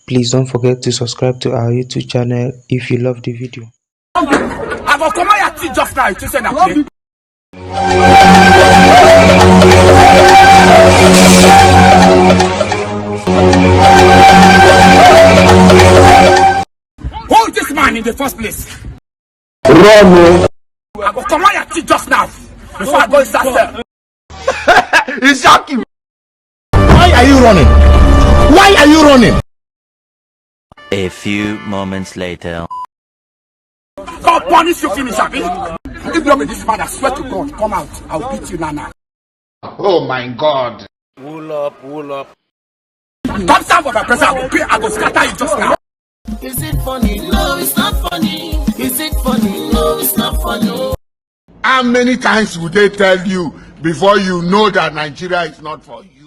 Please don't forget to subscribe to our YouTube channel if you love the video. I will come out your teeth just now. You say that. Hold this man in the first place. Run. I will come out your teeth just now before I go inside there. It's shocking. Why are you running? Why are you running? A few moments later. God punish you, finish, Abi. If you with this man, I swear to God, come out. I'll beat you now. Oh my God. Wool up. Come down for my presence. I will scatter you just now. Is it funny? No, it's not funny. Is it funny? No, it's not funny. How many times would they tell you before you know that Nigeria is not for you?